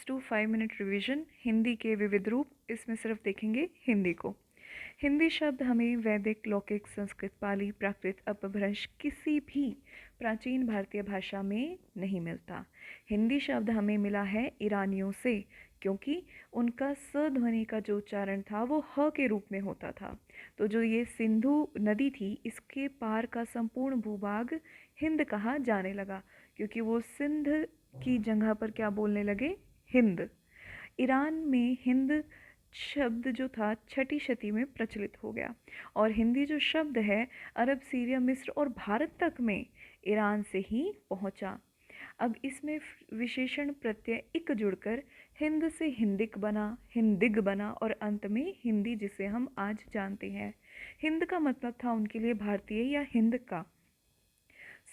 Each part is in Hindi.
Let's do 5 minute revision Hindi के विविध रूप। इसमें सिर्फ देखेंगे हिंदी को। हिंदी शब्द हमें वैदिक, लौकिक, संस्कृत, पाली, प्राकृत, अपभ्रंश किसी भी प्राचीन भारतीय भाषा में नहीं मिलता। हिंदी शब्द हमें मिला है ईरानियों से, क्योंकि उनका स ध्वनि का जो उच्चारण था वो ह के रूप में होता था। तो जो ये सिंधु नदी थी, इसके पार का संपूर्ण भूभाग हिंद कहा जाने लगा, क्योंकि वो सिंध की जगह पर क्या बोलने लगे, हिंद। ईरान में हिंद शब्द जो था छठी शती में प्रचलित हो गया, और हिंदी जो शब्द है अरब, सीरिया, मिस्र और भारत तक में ईरान से ही पहुंचा। अब इसमें विशेषण प्रत्यय इक जुड़कर हिंद से हिंदिक बना, हिंदिग बना और अंत में हिंदी, जिसे हम आज जानते हैं। हिंद का मतलब था उनके लिए भारतीय या हिंद का।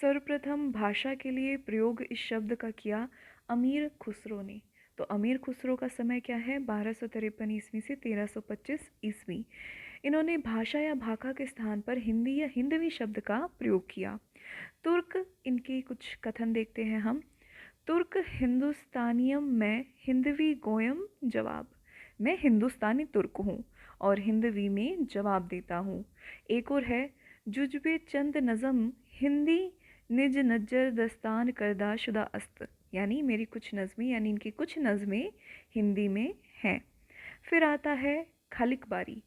सर्वप्रथम भाषा के लिए प्रयोग इस शब्द का किया अमीर खुसरो ने। तो अमीर खुसरो का समय क्या है, 1253 ईस्वी से 1325 ईस्वी। इन्होंने भाषा या भाषा के स्थान पर हिंदी या हिंदवी शब्द का प्रयोग किया। तुर्क, इनकी कुछ कथन देखते हैं हम। तुर्क हिंदुस्तानियम में हिंदवी गोयम जवाब। मैं हिंदुस्तानी तुर्क हूँ और हिंदवी में जवाब देता हूँ। एक और है, जुजबे चंद नज़म हिंदी निज नज्जर दस्तान करदा शुदा अस्त, यानी मेरी कुछ नज़में, यानी इनकी कुछ नज़में हिंदी में हैं। फिर आता है खालिकबारी,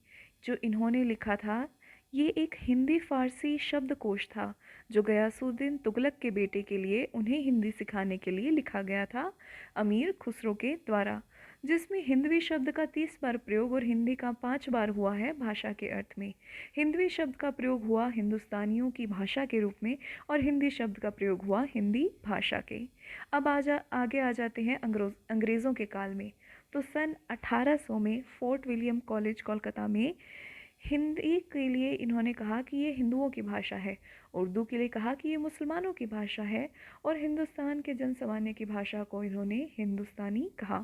जो इन्होंने लिखा था। ये एक हिंदी फारसी शब्दकोश था जो गयासुद्दीन तुगलक के बेटे के लिए उन्हें हिंदी सिखाने के लिए लिखा गया था अमीर खुसरो के द्वारा, जिसमें हिंदवी शब्द का 30 बार प्रयोग और हिंदी का 5 बार हुआ है भाषा के अर्थ में। हिंदवी शब्द का प्रयोग हुआ हिंदुस्तानियों की भाषा के रूप में और हिंदी शब्द का प्रयोग हुआ हिंदी भाषा के। अब आगे आ जाते हैं अंग्रेज़ों के काल में। तो सन 1800 में फोर्ट विलियम कॉलेज कोलकाता में हिंदी के लिए इन्होंने कहा कि ये हिंदुओं की भाषा है, उर्दू के लिए कहा कि ये मुसलमानों की भाषा है, और हिंदुस्तान के जनसामान्य की भाषा को इन्होंने हिंदुस्तानी कहा।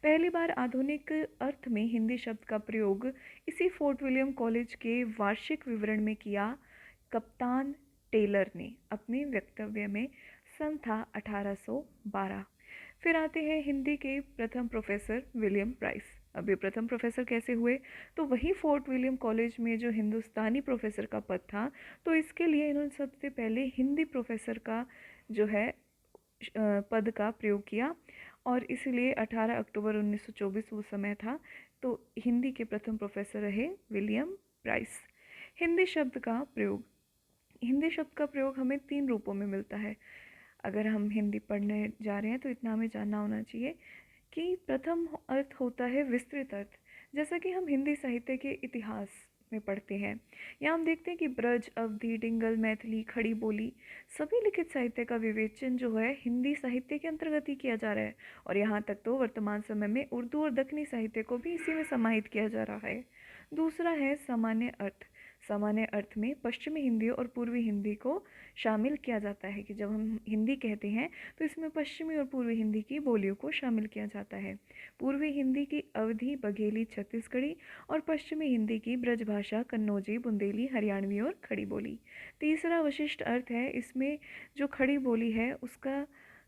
पहली बार आधुनिक अर्थ में हिंदी शब्द का प्रयोग इसी फोर्ट विलियम कॉलेज के वार्षिक विवरण में किया कप्तान टेलर ने अपने वक्तव्य में। सन था 1812। फिर आते हैं हिंदी के प्रथम प्रोफेसर विलियम प्राइस। अब ये प्रथम प्रोफेसर कैसे हुए, तो वही फोर्ट विलियम कॉलेज में जो हिंदुस्तानी प्रोफेसर का पद था, तो इसके लिए इन्होंने सबसे पहले हिंदी प्रोफेसर का जो है पद का प्रयोग किया, और इसलिए 18 अक्टूबर 1924 वो समय था। तो हिंदी के प्रथम प्रोफेसर रहे विलियम प्राइस। हिंदी शब्द का प्रयोग, हिंदी शब्द का प्रयोग हमें 3 रूपों में मिलता है। अगर हम हिंदी पढ़ने जा रहे हैं तो इतना हमें जानना होना चाहिए कि प्रथम अर्थ होता है विस्तृत अर्थ, जैसा कि हम हिंदी साहित्य के इतिहास में पढ़ते हैं। यहाँ हम देखते हैं कि ब्रज, अवधी, डिंगल, मैथिली, खड़ी बोली, सभी लिखित साहित्य का विवेचन जो है हिंदी साहित्य के अंतर्गत ही किया जा रहा है, और यहाँ तक तो वर्तमान समय में उर्दू और दक्षिणी साहित्य को भी इसी में समाहित किया जा रहा है। दूसरा है सामान्य अर्थ। सामान्य अर्थ में पश्चिमी हिंदी और पूर्वी हिंदी को शामिल किया जाता है, कि जब हम हिंदी कहते हैं तो इसमें पश्चिमी और पूर्वी हिंदी की बोलियों को शामिल किया जाता है। पूर्वी हिंदी की अवधी, बघेली, छत्तीसगढ़ी, और पश्चिमी हिंदी की ब्रजभाषा, कन्नौजी, बुंदेली, हरियाणवी और खड़ी बोली। तीसरा विशिष्ट अर्थ है, इसमें जो खड़ी बोली है उसका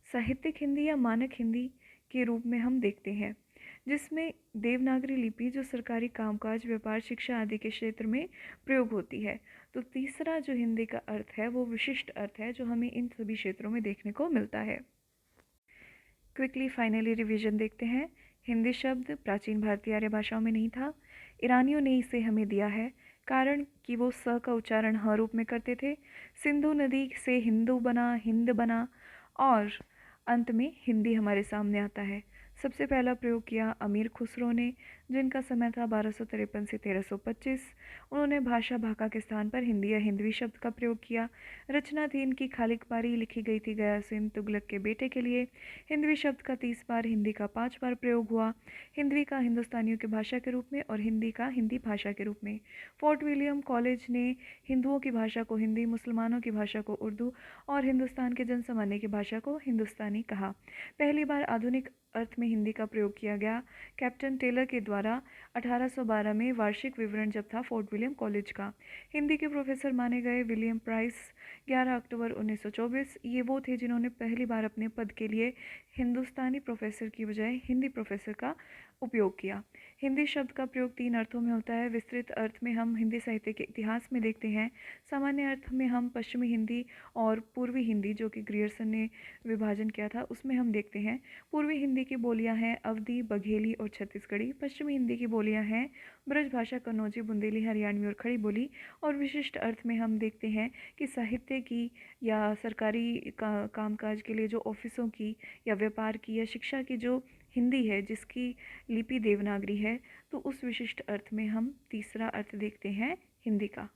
साहित्यिक हिंदी या मानक हिंदी के रूप में हम देखते हैं, जिसमें देवनागरी लिपि जो सरकारी कामकाज, व्यापार, शिक्षा आदि के क्षेत्र में प्रयोग होती है। तो तीसरा जो हिंदी का अर्थ है वो विशिष्ट अर्थ है, जो हमें इन सभी क्षेत्रों में देखने को मिलता है। क्विकली फाइनली रिवीजन देखते हैं। हिंदी शब्द प्राचीन भारतीय आर्य भाषाओं में नहीं था, ईरानियों ने इसे हमें दिया है, कारण कि वो स का उच्चारण ह रूप में करते थे। सिंधु नदी से हिंदू बना, हिंद बना, और अंत में हिंदी हमारे सामने आता है। सबसे पहला प्रयोग किया अमीर खुसरो ने, जिनका समय था 1253 से 1325। उन्होंने भाषा भाका के स्थान पर हिंदी या हिंदवी शब्द का प्रयोग किया। रचना थी इनकी खालिकबारी, लिखी गई थी गयासुद्दीन तुगलक के बेटे के लिए। हिंदवी शब्द का 30 बार, हिंदी का 5 बार प्रयोग हुआ। हिंदवी का हिंदुस्तानियों की भाषा के रूप में और हिंदी का हिंदी भाषा के रूप में। फोर्ट विलियम कॉलेज ने हिंदुओं की भाषा को हिंदी, मुसलमानों की भाषा को उर्दू और हिंदुस्तान के जनसामान्य की भाषा को हिंदुस्तानी कहा। पहली बार आधुनिक अर्थ में हिंदी का प्रयोग किया गया कैप्टन टेलर के द्वारा 1812 में वार्षिक विवरण जब था फोर्ट विलियम कॉलेज का। हिंदी के प्रोफेसर माने गए विलियम प्राइस 11 अक्टूबर 1924। ये वो थे जिन्होंने पहली बार अपने पद के लिए हिंदुस्तानी प्रोफेसर की बजाय हिंदी प्रोफेसर का उपयोग किया। हिंदी शब्द का प्रयोग 3 अर्थों में होता है। विस्तृत अर्थ में हम हिंदी साहित्य के इतिहास में देखते हैं। सामान्य अर्थ में हम पश्चिमी हिंदी और पूर्वी हिंदी, जो कि ग्रियर्सन ने विभाजन किया था, उसमें हम देखते हैं। पूर्वी हिंदी की बोलियां हैं अवधी, बघेली और छत्तीसगढ़ी। पश्चिमी हिंदी की बोलियां हैं ब्रजभाषा, कन्नौजी, बुंदेली, हरियाणवी और खड़ी बोली। और विशिष्ट अर्थ में हम देखते हैं कि साहित्य की या सरकारी कामकाज के लिए जो ऑफिसों की या व्यापार की या शिक्षा की जो हिंदी है, जिसकी लिपि देवनागरी है, तो उस विशिष्ट अर्थ में हम तीसरा अर्थ देखते हैं हिंदी का।